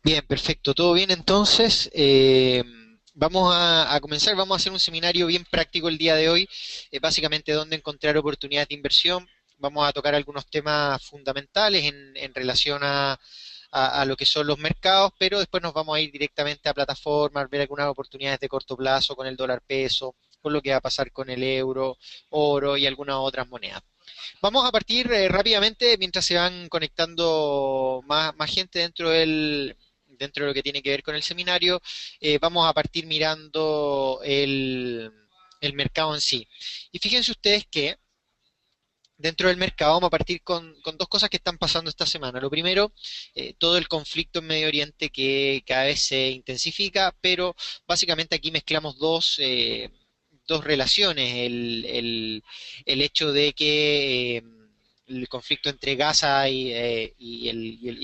Bien, perfecto, todo bien entonces. Vamos a comenzar, vamos a hacer un seminario bien práctico el día de hoy, básicamente dónde encontrar oportunidades de inversión. Vamos a tocar algunos temas fundamentales en relación a lo que son los mercados, pero después nos vamos a ir directamente a plataformas, ver algunas oportunidades de corto plazo con el dólar peso, con lo que va a pasar con el euro, oro y algunas otras monedas. Vamos a partir rápidamente mientras se van conectando más gente dentro de lo que tiene que ver con el seminario. Vamos a partir mirando el mercado en sí. Y fíjense ustedes que dentro del mercado vamos a partir con dos cosas que están pasando esta semana. Lo primero, todo el conflicto en Medio Oriente que cada vez se intensifica, pero básicamente aquí mezclamos dos relaciones. El hecho de que el conflicto entre Gaza y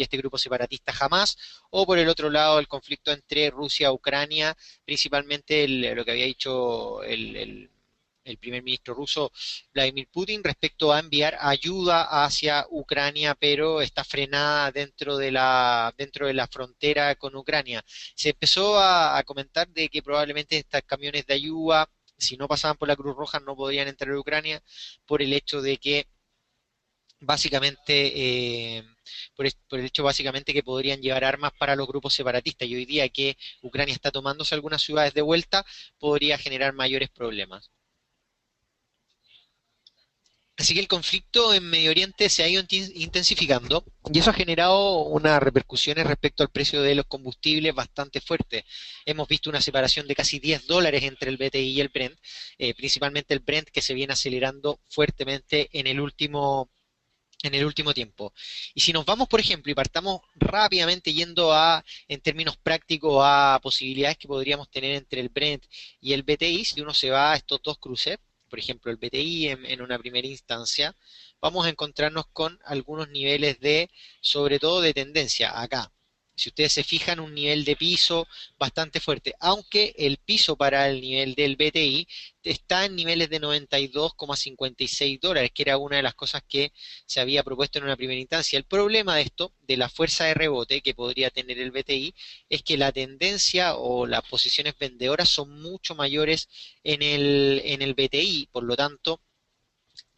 este grupo separatista Hamas, o por el otro lado el conflicto entre Rusia e Ucrania, principalmente lo que había dicho el primer ministro ruso Vladimir Putin respecto a enviar ayuda hacia Ucrania, pero está frenada dentro de la frontera con Ucrania. Se empezó a comentar de que probablemente estos camiones de ayuda, si no pasaban por la Cruz Roja, no podían entrar a Ucrania por el hecho de que básicamente por el hecho básicamente que podrían llevar armas para los grupos separatistas y hoy día que Ucrania está tomándose algunas ciudades de vuelta podría generar mayores problemas. Así que el conflicto en Medio Oriente se ha ido intensificando y eso ha generado unas repercusiones respecto al precio de los combustibles bastante fuertes. Hemos visto una separación de casi $10 entre el BTI y el Brent, principalmente el Brent que se viene acelerando fuertemente en el último tiempo. Y si nos vamos, por ejemplo, y partamos rápidamente yendo en términos prácticos, a posibilidades que podríamos tener entre el Brent y el BTI, si uno se va a estos dos cruces, por ejemplo, el BTI en una primera instancia, vamos a encontrarnos con algunos niveles sobre todo de tendencia acá. Si ustedes se fijan, un nivel de piso bastante fuerte, aunque el piso para el nivel del BTI está en niveles de 92,56 dólares, que era una de las cosas que se había propuesto en una primera instancia. El problema de esto, de la fuerza de rebote que podría tener el BTI, es que la tendencia o las posiciones vendedoras son mucho mayores en el BTI, por lo tanto,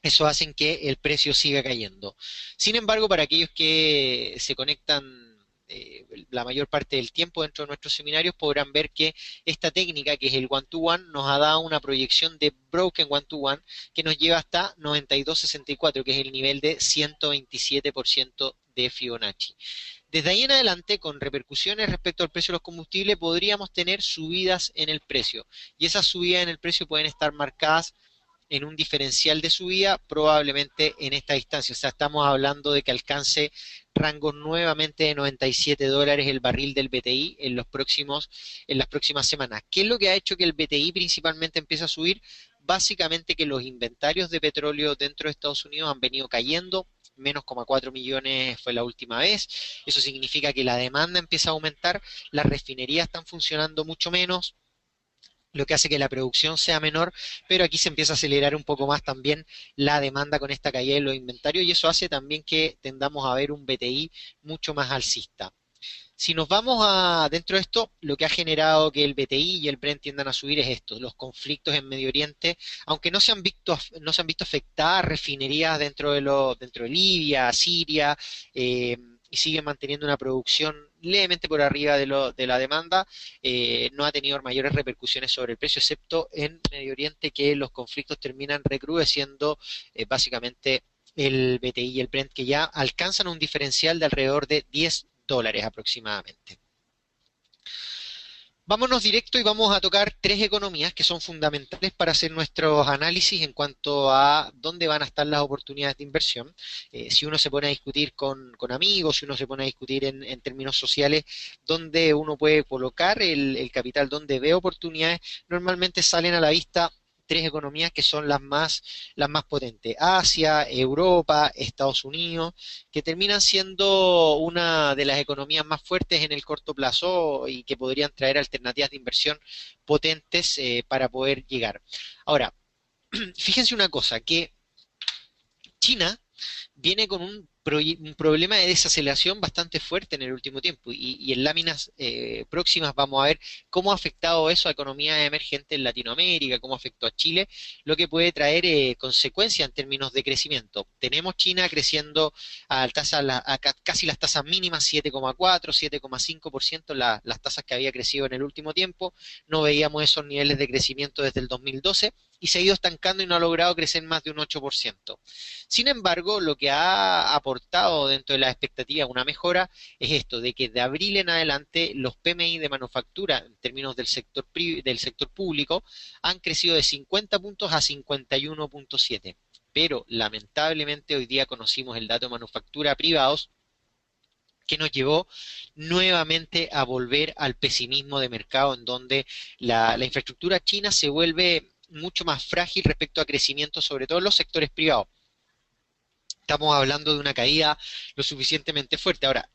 eso hace que el precio siga cayendo. Sin embargo, para aquellos que se conectan la mayor parte del tiempo dentro de nuestros seminarios, podrán ver que esta técnica, que es el one-to-one, nos ha dado una proyección de broken one-to-one que nos lleva hasta 92,64, que es el nivel de 127% de Fibonacci. Desde ahí en adelante, con repercusiones respecto al precio de los combustibles, podríamos tener subidas en el precio. Y esas subidas en el precio pueden estar marcadas en un diferencial de subida probablemente en esta distancia. O sea, estamos hablando de que alcance rangos nuevamente de $97 el barril del BTI en las próximas semanas. ¿Qué es lo que ha hecho que el BTI principalmente empiece a subir? Básicamente que los inventarios de petróleo dentro de Estados Unidos han venido cayendo, menos 0,4 millones fue la última vez. Eso significa que la demanda empieza a aumentar, las refinerías están funcionando mucho menos, lo que hace que la producción sea menor, pero aquí se empieza a acelerar un poco más también la demanda con esta caída de los inventarios y eso hace también que tendamos a ver un BTI mucho más alcista. Si nos vamos a dentro de esto, lo que ha generado que el BTI y el Brent tiendan a subir es esto, los conflictos en Medio Oriente, aunque no se han visto afectadas refinerías dentro de Libia, Siria, y siguen manteniendo una producción levemente por arriba de la demanda, no ha tenido mayores repercusiones sobre el precio, excepto en Medio Oriente, que los conflictos terminan recrudeciendo básicamente el BTI y el Brent, que ya alcanzan un diferencial de alrededor de $10 aproximadamente. Vámonos directo y vamos a tocar tres economías que son fundamentales para hacer nuestros análisis en cuanto a dónde van a estar las oportunidades de inversión. Si uno se pone a discutir con amigos, si uno se pone a discutir en términos sociales, dónde uno puede colocar el capital, dónde ve oportunidades, normalmente salen a la vista tres economías que son las más potentes: Asia, Europa, Estados Unidos, que terminan siendo una de las economías más fuertes en el corto plazo y que podrían traer alternativas de inversión potentes para poder llegar. Ahora, fíjense una cosa, que China viene con un un problema de desaceleración bastante fuerte en el último tiempo y en láminas próximas vamos a ver cómo ha afectado eso a economías emergentes en Latinoamérica, cómo afectó a Chile, lo que puede traer consecuencias en términos de crecimiento. Tenemos China creciendo a, casi las tasas mínimas, 7,4, 7,5%, las tasas que había crecido en el último tiempo. No veíamos esos niveles de crecimiento desde el 2012 y se ha ido estancando y no ha logrado crecer más de un 8%. Sin embargo, lo que ha aportado dentro de las expectativas una mejora es esto, de que de abril en adelante los PMI de manufactura en términos del sector público han crecido de 50 puntos a 51,7. Pero lamentablemente hoy día conocimos el dato de manufactura privados que nos llevó nuevamente a volver al pesimismo de mercado en donde la infraestructura china se vuelve mucho más frágil respecto a crecimiento, sobre todo en los sectores privados. Estamos hablando de una caída lo suficientemente fuerte. Ahora,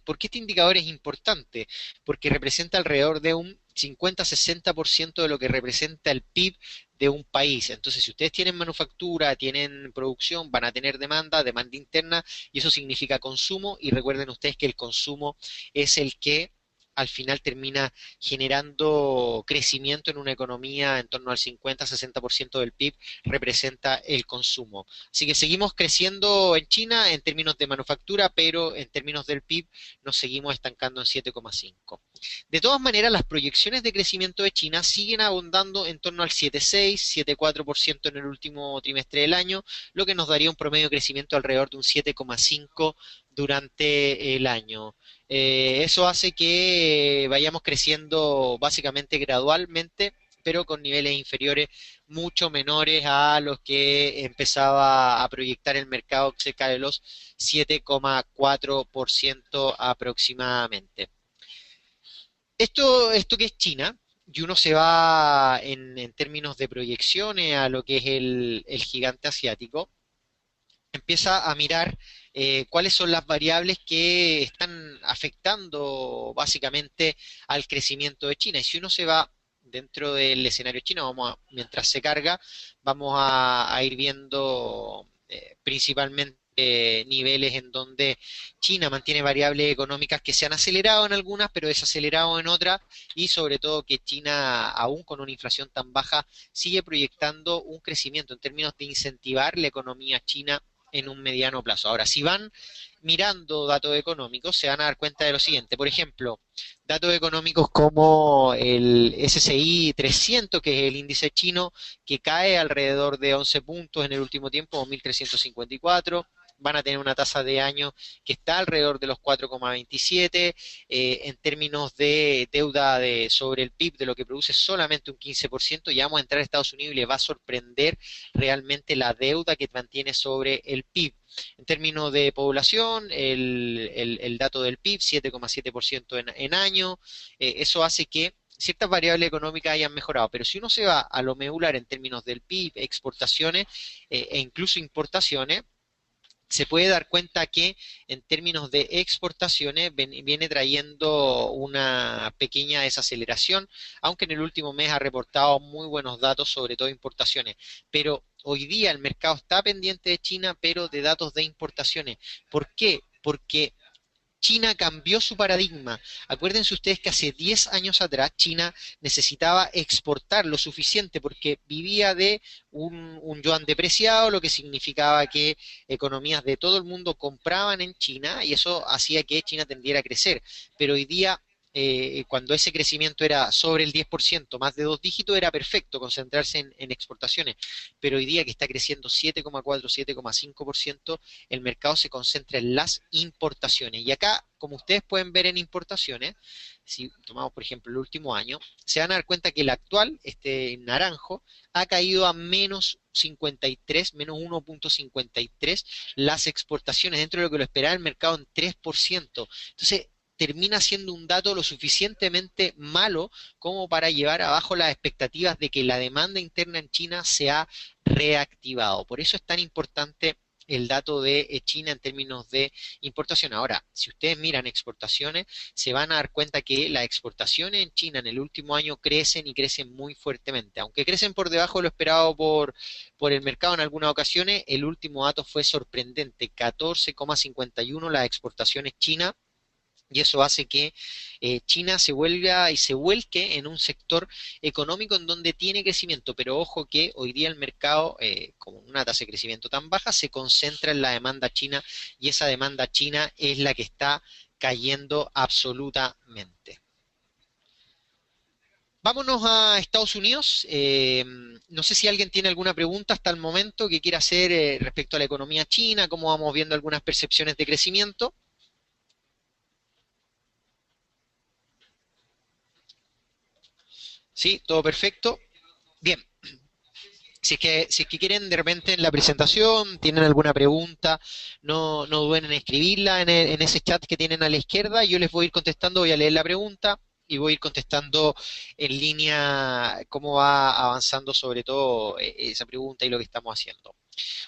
¿por qué este indicador es importante? Porque representa alrededor de un 50-60% de lo que representa el PIB de un país. Entonces, si ustedes tienen manufactura, tienen producción, van a tener demanda interna, y eso significa consumo, y recuerden ustedes que el consumo es el que al final termina generando crecimiento en una economía en torno al 50-60% del PIB representa el consumo. Así que seguimos creciendo en China en términos de manufactura, pero en términos del PIB nos seguimos estancando en 7,5. De todas maneras, las proyecciones de crecimiento de China siguen abundando en torno al 7,6, 7,4% en el último trimestre del año, lo que nos daría un promedio de crecimiento alrededor de un 7,5 durante el año. Eso hace que vayamos creciendo básicamente gradualmente, pero con niveles inferiores mucho menores a los que empezaba a proyectar el mercado, cerca de los 7,4% aproximadamente. Esto que es China, y uno se va en términos de proyecciones a lo que es el gigante asiático, empieza a mirar cuáles son las variables que están afectando básicamente al crecimiento de China. Y si uno se va dentro del escenario chino, mientras se carga, vamos a ir viendo principalmente niveles en donde China mantiene variables económicas que se han acelerado en algunas, pero desacelerado en otras, y sobre todo que China, aún con una inflación tan baja, sigue proyectando un crecimiento en términos de incentivar la economía china en un mediano plazo. Ahora, si van mirando datos económicos, se van a dar cuenta de lo siguiente. Por ejemplo, datos económicos como el SSI 300, que es el índice chino, que cae alrededor de 11 puntos en el último tiempo, 1.354. Van a tener una tasa de año que está alrededor de los 4,27, en términos de deuda sobre el PIB, de lo que produce solamente un 15%, ya vamos a entrar a Estados Unidos y les va a sorprender realmente la deuda que mantiene sobre el PIB. En términos de población, el dato del PIB, 7,7% en año, eso hace que ciertas variables económicas hayan mejorado, pero si uno se va a lo medular en términos del PIB, exportaciones e incluso importaciones, se puede dar cuenta que en términos de exportaciones viene trayendo una pequeña desaceleración, aunque en el último mes ha reportado muy buenos datos, sobre todo importaciones. Pero hoy día el mercado está pendiente de China, pero de datos de importaciones. ¿Por qué? Porque China cambió su paradigma. Acuérdense ustedes que hace 10 años atrás China necesitaba exportar lo suficiente porque vivía de un yuan depreciado, lo que significaba que economías de todo el mundo compraban en China y eso hacía que China tendiera a crecer. Pero hoy día, cuando ese crecimiento era sobre el 10%, más de dos dígitos, era perfecto concentrarse en exportaciones. Pero hoy día que está creciendo 7,4, 7,5%, el mercado se concentra en las importaciones. Y acá, como ustedes pueden ver en importaciones, si tomamos por ejemplo el último año, se van a dar cuenta que el actual, este naranjo, ha caído a menos 53, menos 1,53 las exportaciones dentro de lo que lo esperaba el mercado en 3%. Entonces, termina siendo un dato lo suficientemente malo como para llevar abajo las expectativas de que la demanda interna en China se ha reactivado. Por eso es tan importante el dato de China en términos de importación. Ahora, si ustedes miran exportaciones, se van a dar cuenta que las exportaciones en China en el último año crecen y crecen muy fuertemente. Aunque crecen por debajo de lo esperado por el mercado en algunas ocasiones, el último dato fue sorprendente, 14,51 las exportaciones chinas, y eso hace que China se vuelva y se vuelque en un sector económico en donde tiene crecimiento, pero ojo que hoy día el mercado, con una tasa de crecimiento tan baja, se concentra en la demanda china y esa demanda china es la que está cayendo absolutamente. Vámonos a Estados Unidos. No sé si alguien tiene alguna pregunta hasta el momento que quiera hacer respecto a la economía china, cómo vamos viendo algunas percepciones de crecimiento. Sí, todo perfecto. Bien, si es que quieren de repente en la presentación, tienen alguna pregunta, no duden en escribirla en ese chat que tienen a la izquierda, y yo les voy a ir contestando, voy a leer la pregunta y voy a ir contestando en línea cómo va avanzando sobre todo esa pregunta y lo que estamos haciendo.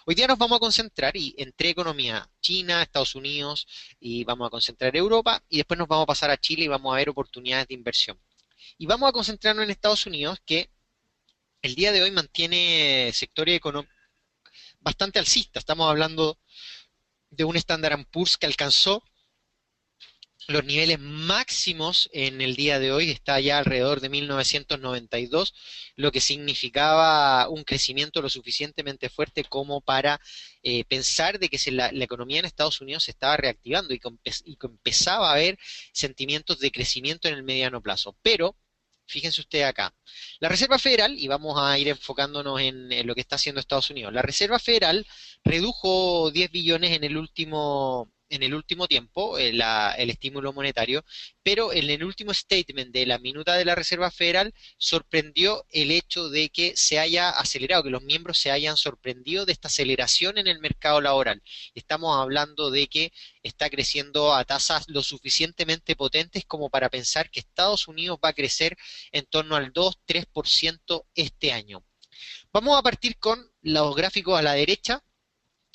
Hoy día nos vamos a concentrar y entre economía China, Estados Unidos y vamos a concentrar Europa y después nos vamos a pasar a Chile y vamos a ver oportunidades de inversión. Y vamos a concentrarnos en Estados Unidos, que el día de hoy mantiene sectores económicos bastante alcistas. Estamos hablando de un Standard Poor's que alcanzó los niveles máximos en el día de hoy, está ya alrededor de 1992, lo que significaba un crecimiento lo suficientemente fuerte como para pensar de que la economía en Estados Unidos se estaba reactivando y que empezaba a haber sentimientos de crecimiento en el mediano plazo. Pero fíjense ustedes acá, la Reserva Federal, y vamos a ir enfocándonos en lo que está haciendo Estados Unidos, la Reserva Federal redujo 10 billones en el último tiempo, el estímulo monetario, pero en el último statement de la minuta de la Reserva Federal sorprendió el hecho de que se haya acelerado, que los miembros se hayan sorprendido de esta aceleración en el mercado laboral. Estamos hablando de que está creciendo a tasas lo suficientemente potentes como para pensar que Estados Unidos va a crecer en torno al 2-3% este año. Vamos a partir con los gráficos a la derecha.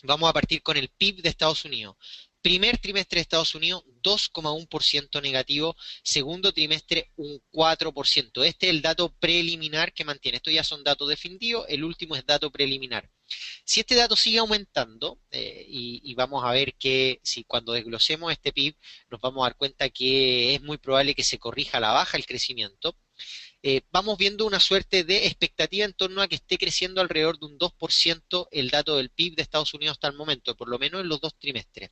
Vamos a partir con el PIB de Estados Unidos. Primer trimestre de Estados Unidos, 2,1% negativo. Segundo trimestre, un 4%. Este es el dato preliminar que mantiene. Estos ya son datos definitivos. El último es dato preliminar. Si este dato sigue aumentando, y vamos a ver que si cuando desglosemos este PIB, nos vamos a dar cuenta que es muy probable que se corrija a la baja el crecimiento, vamos viendo una suerte de expectativa en torno a que esté creciendo alrededor de un 2% el dato del PIB de Estados Unidos hasta el momento, por lo menos en los 2 trimestres.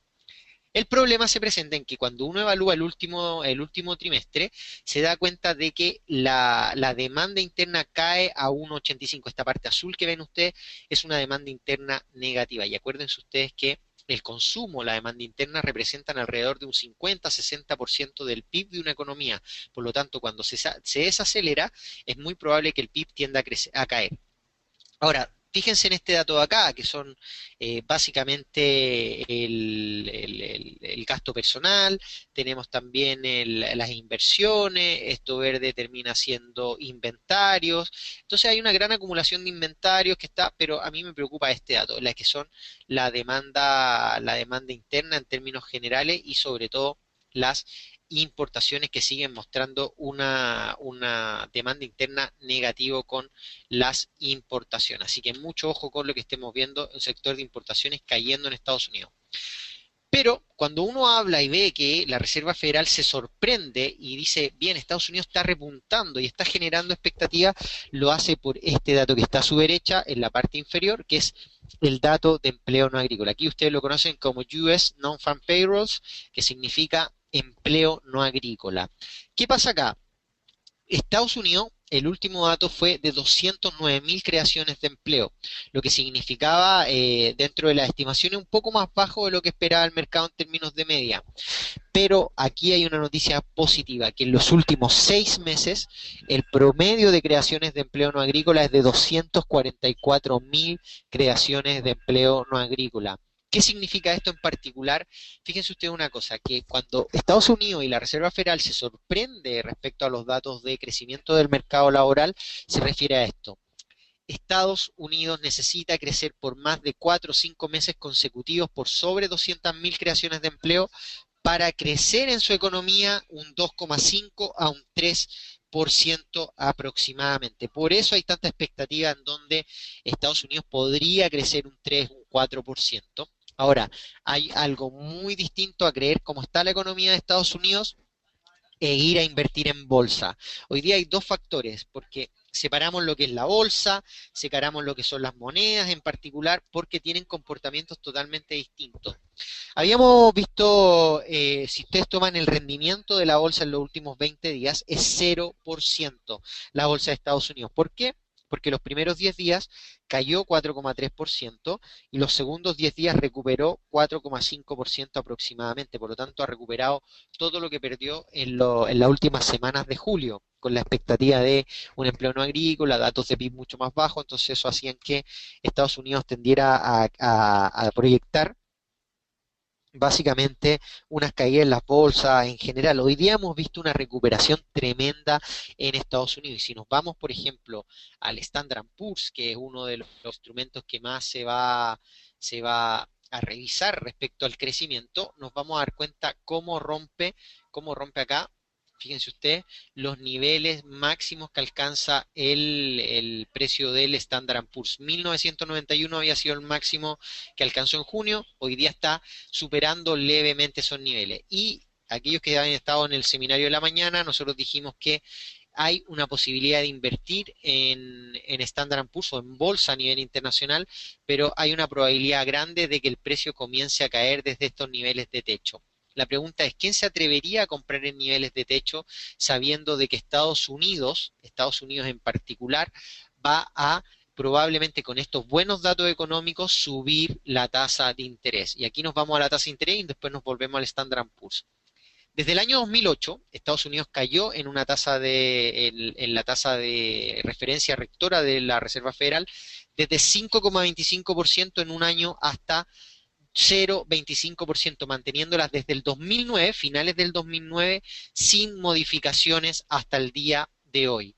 El problema se presenta en que cuando uno evalúa el último trimestre, se da cuenta de que la demanda interna cae a 1,85. Esta parte azul que ven ustedes es una demanda interna negativa. Y acuérdense ustedes que el consumo, la demanda interna, representan alrededor de un 50-60% del PIB de una economía. Por lo tanto, cuando se desacelera, es muy probable que el PIB tienda a caer. Ahora, fíjense en este dato de acá, que son básicamente el gasto personal, tenemos también las inversiones, esto verde termina siendo inventarios, entonces hay una gran acumulación de inventarios que está, pero a mí me preocupa este dato, la que son la demanda interna en términos generales y sobre todo las importaciones que siguen mostrando una demanda interna negativo con las importaciones. Así que mucho ojo con lo que estemos viendo, el sector de importaciones cayendo en Estados Unidos. Pero cuando uno habla y ve que la Reserva Federal se sorprende y dice, bien, Estados Unidos está repuntando y está generando expectativa, lo hace por este dato que está a su derecha, en la parte inferior, que es el dato de empleo no agrícola. Aquí ustedes lo conocen como US Non-Farm Payrolls, que significa empleo no agrícola. ¿Qué pasa acá? Estados Unidos, el último dato fue de 209.000 creaciones de empleo, lo que significaba dentro de las estimaciones un poco más bajo de lo que esperaba el mercado en términos de media. Pero aquí hay una noticia positiva, que en los últimos 6 meses el promedio de creaciones de empleo no agrícola es de 244.000 creaciones de empleo no agrícola. ¿Qué significa esto en particular? Fíjense ustedes una cosa, que cuando Estados Unidos y la Reserva Federal se sorprende respecto a los datos de crecimiento del mercado laboral, se refiere a esto. Estados Unidos necesita crecer por más de 4 o 5 meses consecutivos por sobre 200.000 creaciones de empleo para crecer en su economía un 2,5 a un 3% aproximadamente. Por eso hay tanta expectativa en donde Estados Unidos podría crecer un 3, un 4%. Ahora, hay algo muy distinto a creer cómo está la economía de Estados Unidos e ir a invertir en bolsa. Hoy día hay dos factores, porque separamos lo que es la bolsa, separamos lo que son las monedas en particular, porque tienen comportamientos totalmente distintos. Habíamos visto, si ustedes toman el rendimiento de la bolsa en los últimos 20 días, es 0% la bolsa de Estados Unidos. ¿Por qué? Porque los primeros 10 días cayó 4,3% y los segundos 10 días recuperó 4,5% aproximadamente. Por lo tanto, ha recuperado todo lo que perdió en las últimas semanas de julio, con la expectativa de un empleo no agrícola, datos de PIB mucho más bajos. Entonces, eso hacía que Estados Unidos tendiera a proyectar básicamente unas caídas en las bolsas en general. Hoy día hemos visto una recuperación tremenda en Estados Unidos. Y si nos vamos, por ejemplo, al Standard Poor's, que es uno de los instrumentos que más se va a revisar respecto al crecimiento, nos vamos a dar cuenta cómo rompe acá. Fíjense ustedes los niveles máximos que alcanza el precio del Standard Poor's. 1991 había sido el máximo que alcanzó en junio, hoy día está superando levemente esos niveles. Y aquellos que habían estado en el seminario de la mañana, nosotros dijimos que hay una posibilidad de invertir en Standard Poor's o en bolsa a nivel internacional, pero hay una probabilidad grande de que el precio comience a caer desde estos niveles de techo. La pregunta es, ¿quién se atrevería a comprar en niveles de techo sabiendo de que Estados Unidos en particular, va a probablemente con estos buenos datos económicos subir la tasa de interés? Y aquí nos vamos a la tasa de interés y después nos volvemos al Standard Poor's. Desde el año 2008, Estados Unidos cayó en la tasa de referencia rectora de la Reserva Federal desde 5,25% en un año hasta 0,25%, manteniéndolas desde el 2009, finales del 2009, sin modificaciones hasta el día de hoy.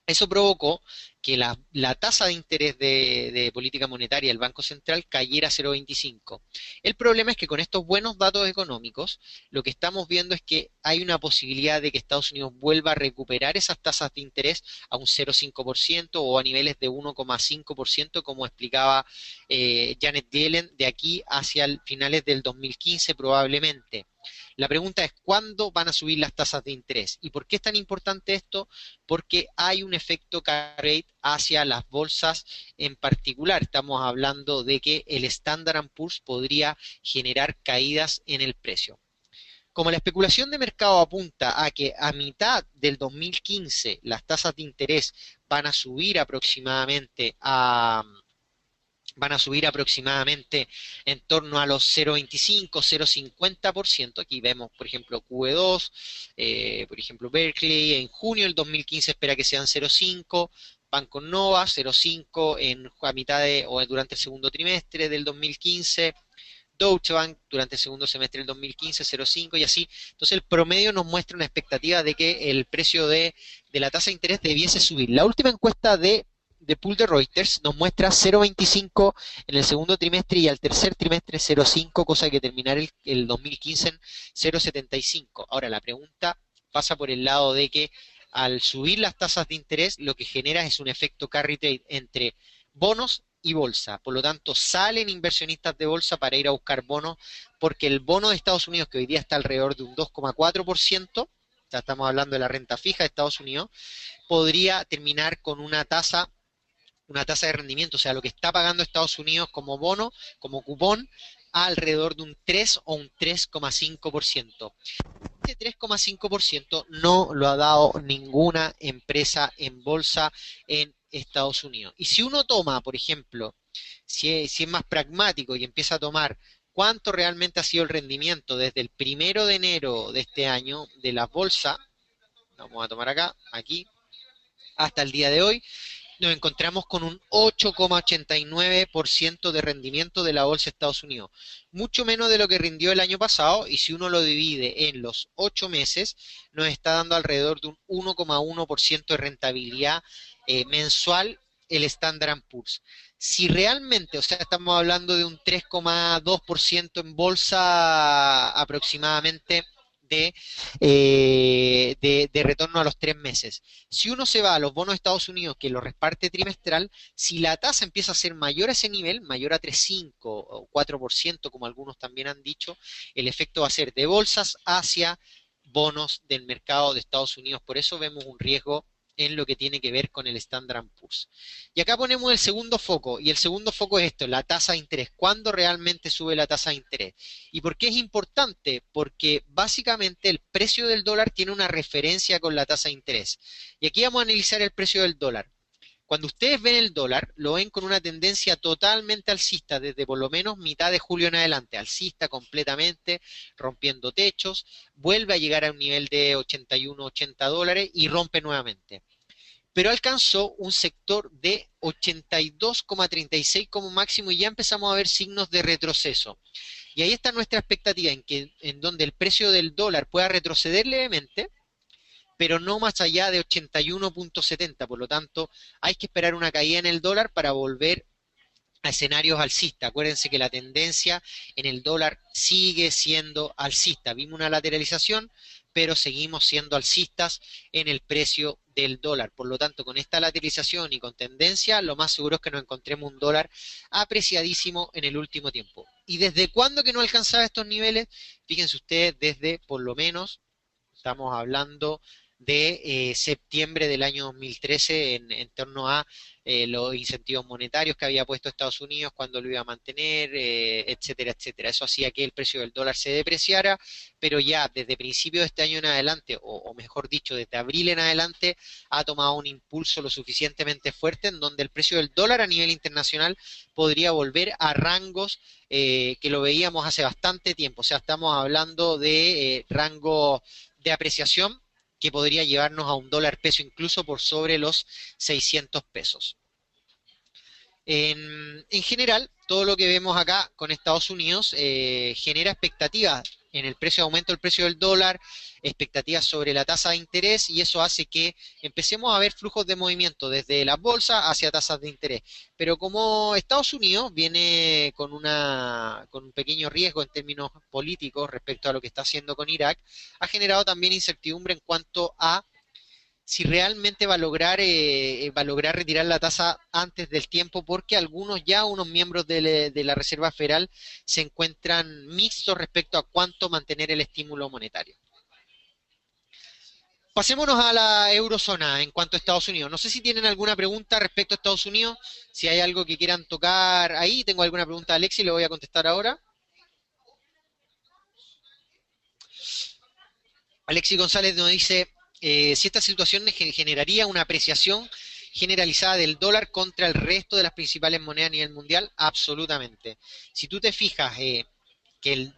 Eso provocó que la tasa de interés de política monetaria del Banco Central cayera a 0,25. El problema es que con estos buenos datos económicos, lo que estamos viendo es que hay una posibilidad de que Estados Unidos vuelva a recuperar esas tasas de interés a un 0,5% o a niveles de 1,5%, como explicaba Janet Yellen, de aquí hacia finales del 2015 probablemente. La pregunta es, ¿cuándo van a subir las tasas de interés? ¿Y por qué es tan importante esto? Porque hay un efecto carry rate hacia las bolsas en particular. Estamos hablando de que el Standard Poor's podría generar caídas en el precio. Como la especulación de mercado apunta a que a mitad del 2015 las tasas de interés van a subir aproximadamente en torno a los 0,25, 0,50%. Aquí vemos, por ejemplo, QE2, por ejemplo, Berkeley, en junio del 2015 espera que sean 0,5, Banco Nova 0,5 a mitad o durante el segundo trimestre del 2015, Deutsche Bank durante el segundo semestre del 2015, 0,5 y así. Entonces el promedio nos muestra una expectativa de que el precio de la tasa de interés debiese subir. La última encuesta de pool de Reuters nos muestra 0,25 en el segundo trimestre y al tercer trimestre 0,5, cosa que terminar el 2015 en 0,75. Ahora la pregunta pasa por el lado de que al subir las tasas de interés lo que genera es un efecto carry trade entre bonos y bolsa. Por lo tanto, salen inversionistas de bolsa para ir a buscar bonos, porque el bono de Estados Unidos, que hoy día está alrededor de un 2,4%, ya estamos hablando de la renta fija de Estados Unidos, podría terminar con una tasa de rendimiento, o sea, lo que está pagando Estados Unidos como bono, como cupón, alrededor de un 3 o un 3,5%. Este 3,5% no lo ha dado ninguna empresa en bolsa en Estados Unidos. Y si uno toma, por ejemplo, si es más pragmático y empieza a tomar cuánto realmente ha sido el rendimiento desde el 1 de enero de este año de la bolsa, vamos a tomar aquí, hasta el día de hoy, nos encontramos con un 8,89% de rendimiento de la bolsa de Estados Unidos, mucho menos de lo que rindió el año pasado, y si uno lo divide en los 8 meses, nos está dando alrededor de un 1,1% de rentabilidad mensual el Standard Poor's. Si realmente, o sea, estamos hablando de un 3,2% en bolsa aproximadamente de, de retorno a los 3 meses. Si uno se va a los bonos de Estados Unidos, que lo reparte trimestral, si la tasa empieza a ser mayor a ese nivel, mayor a 3,5 o 4%, como algunos también han dicho, el efecto va a ser de bolsas hacia bonos del mercado de Estados Unidos. Por eso vemos un riesgo en lo que tiene que ver con el Standard Poor's. Y acá ponemos el segundo foco, y el segundo foco es esto, la tasa de interés. ¿Cuándo realmente sube la tasa de interés? ¿Y por qué es importante? Porque básicamente el precio del dólar tiene una referencia con la tasa de interés. Y aquí vamos a analizar el precio del dólar. Cuando ustedes ven el dólar, lo ven con una tendencia totalmente alcista desde por lo menos mitad de julio en adelante, alcista completamente, rompiendo techos, vuelve a llegar a un nivel de 81, 80 dólares y rompe nuevamente. Pero alcanzó un sector de 82,36 como máximo y ya empezamos a ver signos de retroceso. Y ahí está nuestra expectativa en donde el precio del dólar pueda retroceder levemente, pero no más allá de 81,70. Por lo tanto, hay que esperar una caída en el dólar para volver a escenarios alcistas. Acuérdense que la tendencia en el dólar sigue siendo alcista. Vimos una lateralización, pero seguimos siendo alcistas en el precio del dólar. Por lo tanto, con esta lateralización y con tendencia, lo más seguro es que nos encontremos un dólar apreciadísimo en el último tiempo. ¿Y desde cuándo que no alcanzaba estos niveles? Fíjense ustedes, desde por lo menos estamos hablando de septiembre del año 2013 en torno a los incentivos monetarios que había puesto Estados Unidos, cuando lo iba a mantener, etcétera, etcétera. Eso hacía que el precio del dólar se depreciara, pero ya desde principios de este año en adelante, o mejor dicho, desde abril en adelante, ha tomado un impulso lo suficientemente fuerte en donde el precio del dólar a nivel internacional podría volver a rangos que lo veíamos hace bastante tiempo. O sea, estamos hablando de rangos de apreciación que podría llevarnos a un dólar peso incluso por sobre los 600 pesos. En general, todo lo que vemos acá con Estados Unidos genera expectativas en el precio de aumento del precio del dólar, expectativas sobre la tasa de interés y eso hace que empecemos a ver flujos de movimiento desde las bolsas hacia tasas de interés. Pero como Estados Unidos viene con un pequeño riesgo en términos políticos respecto a lo que está haciendo con Irak, ha generado también incertidumbre en cuanto a si realmente va a lograr retirar la tasa antes del tiempo, porque algunos ya, unos miembros de la Reserva Federal, se encuentran mixtos respecto a cuánto mantener el estímulo monetario. Pasémonos a la eurozona en cuanto a Estados Unidos. No sé si tienen alguna pregunta respecto a Estados Unidos, si hay algo que quieran tocar ahí. Tengo alguna pregunta a Alexi, le voy a contestar ahora. Alexi González nos dice si esta situación generaría una apreciación generalizada del dólar contra el resto de las principales monedas a nivel mundial, absolutamente. Si tú te fijas que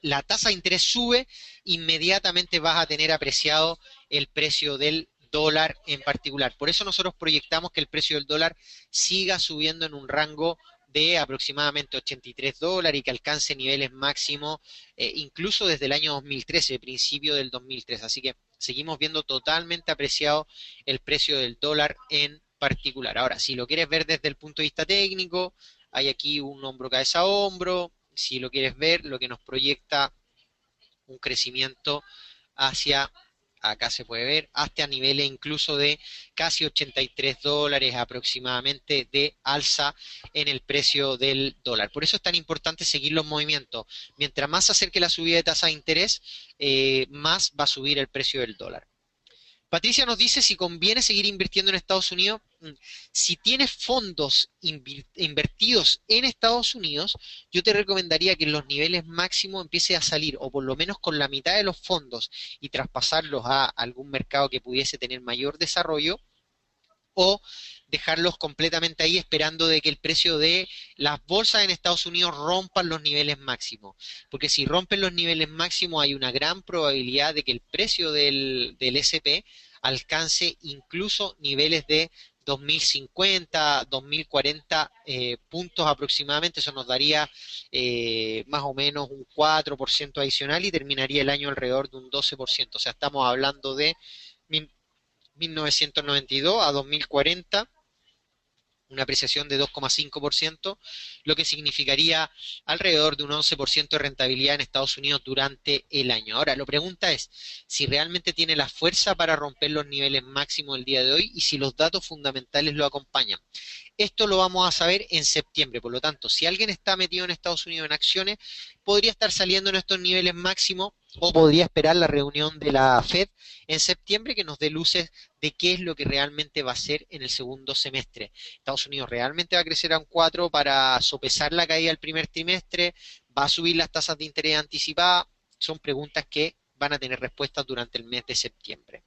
la tasa de interés sube, inmediatamente vas a tener apreciado el precio del dólar en particular. Por eso nosotros proyectamos que el precio del dólar siga subiendo en un rango de aproximadamente 83 dólares y que alcance niveles máximos incluso desde el año 2013, principio del 2013. Así que seguimos viendo totalmente apreciado el precio del dólar en particular. Ahora, si lo quieres ver desde el punto de vista técnico, hay aquí un hombro cabeza a hombro. Si lo quieres ver, lo que nos proyecta un crecimiento hacia, acá se puede ver, hasta niveles incluso de casi 83 dólares aproximadamente de alza en el precio del dólar. Por eso es tan importante seguir los movimientos. Mientras más se acerque la subida de tasa de interés, más va a subir el precio del dólar. Patricia nos dice si conviene seguir invirtiendo en Estados Unidos. Si tienes fondos invertidos en Estados Unidos, yo te recomendaría que en los niveles máximos empiece a salir, o por lo menos con la mitad de los fondos, y traspasarlos a algún mercado que pudiese tener mayor desarrollo, o dejarlos completamente ahí esperando de que el precio de las bolsas en Estados Unidos rompan los niveles máximos. Porque si rompen los niveles máximos hay una gran probabilidad de que el precio del SP alcance incluso niveles de 2050, 2040 puntos aproximadamente. Eso nos daría más o menos un 4% adicional y terminaría el año alrededor de un 12%. O sea, estamos hablando de 1992 a 2040 una apreciación de 2,5%, lo que significaría alrededor de un 11% de rentabilidad en Estados Unidos durante el año. Ahora, la pregunta es si realmente tiene la fuerza para romper los niveles máximos el día de hoy y si los datos fundamentales lo acompañan. Esto lo vamos a saber en septiembre, por lo tanto, si alguien está metido en Estados Unidos en acciones, podría estar saliendo en estos niveles máximos o podría esperar la reunión de la Fed en septiembre que nos dé luces de qué es lo que realmente va a ser en el segundo semestre. Estados Unidos realmente va a crecer a un 4 para sopesar la caída del primer trimestre, va a subir las tasas de interés anticipadas, son preguntas que van a tener respuestas durante el mes de septiembre.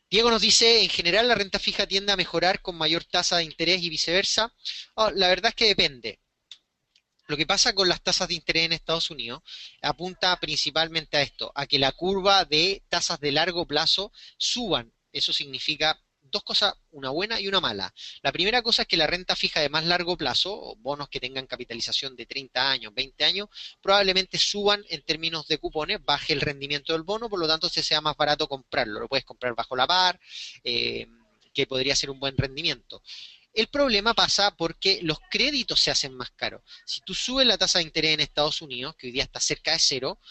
Diego nos dice, en general la renta fija tiende a mejorar con mayor tasa de interés y viceversa. Oh, la verdad es que depende. Lo que pasa con las tasas de interés en Estados Unidos apunta principalmente a esto, a que la curva de tasas de largo plazo suban. Eso significa dos cosas, una buena y una mala. La primera cosa es que la renta fija de más largo plazo, o bonos que tengan capitalización de 30 años, 20 años, probablemente suban en términos de cupones, baje el rendimiento del bono, por lo tanto se sea más barato comprarlo. Lo puedes comprar bajo la par, eh, que podría ser un buen rendimiento. El problema pasa porque los créditos se hacen más caros. Si tú subes la tasa de interés en Estados Unidos, que hoy día está cerca de cero,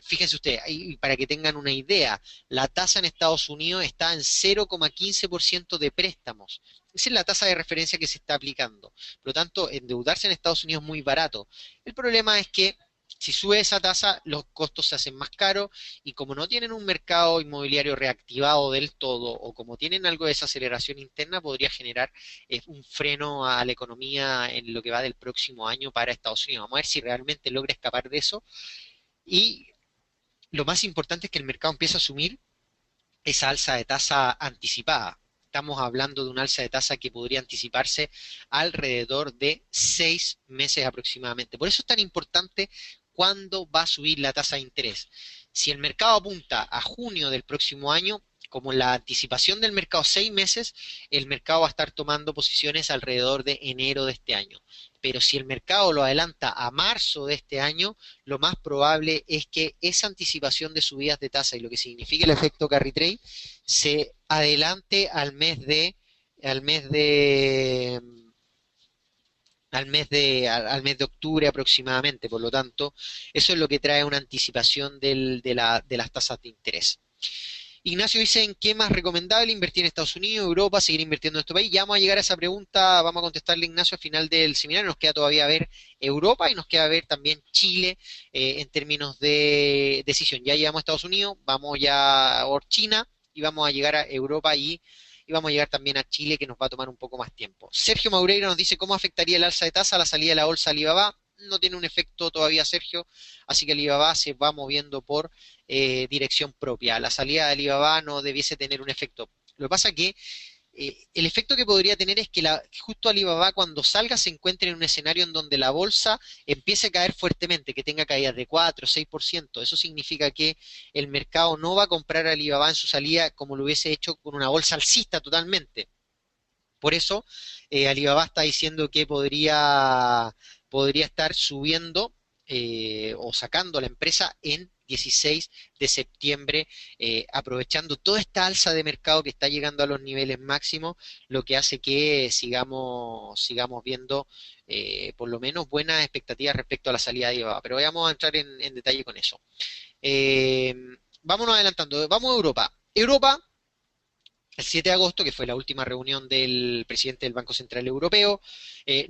fíjense ustedes, y para que tengan una idea, la tasa en Estados Unidos está en 0,15% de préstamos. Esa es la tasa de referencia que se está aplicando. Por lo tanto, endeudarse en Estados Unidos es muy barato. El problema es que si sube esa tasa, los costos se hacen más caros y como no tienen un mercado inmobiliario reactivado del todo o como tienen algo de desaceleración interna, podría generar un freno a la economía en lo que va del próximo año para Estados Unidos. Vamos a ver si realmente logra escapar de eso. Y lo más importante es que el mercado empiece a asumir esa alza de tasa anticipada. Estamos hablando de un alza de tasa que podría anticiparse alrededor de 6 meses aproximadamente. Por eso es tan importante cuándo va a subir la tasa de interés. Si el mercado apunta a junio del próximo año, como la anticipación del mercado 6 meses, el mercado va a estar tomando posiciones alrededor de enero de este año. Pero si el mercado lo adelanta a marzo de este año, lo más probable es que esa anticipación de subidas de tasa y lo que significa el efecto carry trade se adelante al mes de al mes de octubre aproximadamente. Por lo tanto, eso es lo que trae una anticipación de las tasas de interés. Ignacio dice, ¿en qué más recomendable invertir en Estados Unidos, Europa, seguir invirtiendo en este país? Ya vamos a llegar a esa pregunta, vamos a contestarle, Ignacio, al final del seminario. Nos queda todavía ver Europa y nos queda ver también Chile en términos de decisión. Ya llegamos a Estados Unidos, vamos ya a China y vamos a llegar a Europa y vamos a llegar también a Chile, que nos va a tomar un poco más tiempo. Sergio Maureira nos dice, ¿cómo afectaría el alza de tasa a la salida de la bolsa Alibaba? No tiene un efecto todavía, Sergio, así que Alibaba se va moviendo por dirección propia. La salida de Alibaba no debiese tener un efecto. Lo que pasa es que el efecto que podría tener es que justo Alibaba cuando salga se encuentre en un escenario en donde la bolsa empiece a caer fuertemente, que tenga caídas de 4 o 6%. Eso significa que el mercado no va a comprar Alibaba en su salida como lo hubiese hecho con una bolsa alcista totalmente. Por eso, Alibaba está diciendo que podría estar subiendo o sacando a la empresa en 16 de septiembre, aprovechando toda esta alza de mercado que está llegando a los niveles máximos, lo que hace que sigamos viendo por lo menos buenas expectativas respecto a la salida de Alibaba. Pero vamos a entrar en detalle con eso. Eh, Vámonos adelantando, vamos a Europa. Europa el 7 de agosto, que fue la última reunión del presidente del Banco Central Europeo,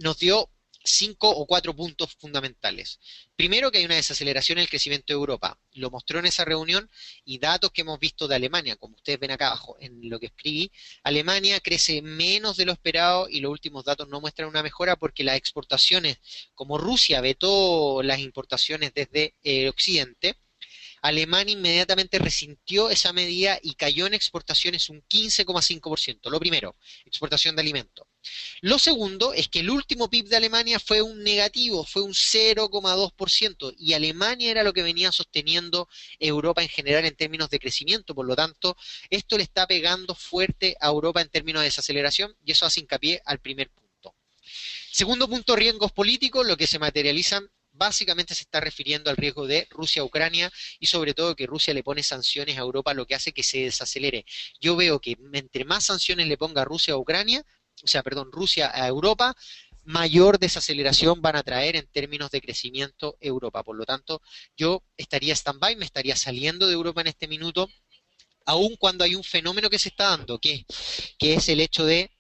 nos dio 5 o 4 puntos fundamentales. Primero, que hay una desaceleración en el crecimiento de Europa. Lo mostró en esa reunión y datos que hemos visto de Alemania, como ustedes ven acá abajo en lo que escribí, Alemania crece menos de lo esperado y los últimos datos no muestran una mejora porque las exportaciones, como Rusia vetó las importaciones desde Occidente, Alemania inmediatamente resintió esa medida y cayó en exportaciones un 15,5%. Lo primero, exportación de alimentos. Lo segundo es que el último PIB de Alemania fue un negativo, fue un 0,2% y Alemania era lo que venía sosteniendo Europa en general en términos de crecimiento. Por lo tanto, esto le está pegando fuerte a Europa en términos de desaceleración y eso hace hincapié al primer punto. Segundo punto, riesgos políticos, lo que se materializan básicamente se está refiriendo al riesgo de Rusia-Ucrania y sobre todo que Rusia le pone sanciones a Europa, lo que hace que se desacelere. Yo veo que entre más sanciones le ponga Rusia a Ucrania, o sea, perdón, Rusia a Europa, mayor desaceleración van a traer en términos de crecimiento Europa. Por lo tanto, yo estaría stand-by, me estaría saliendo de Europa en este minuto, aun cuando hay un fenómeno que se está dando, que es el hecho de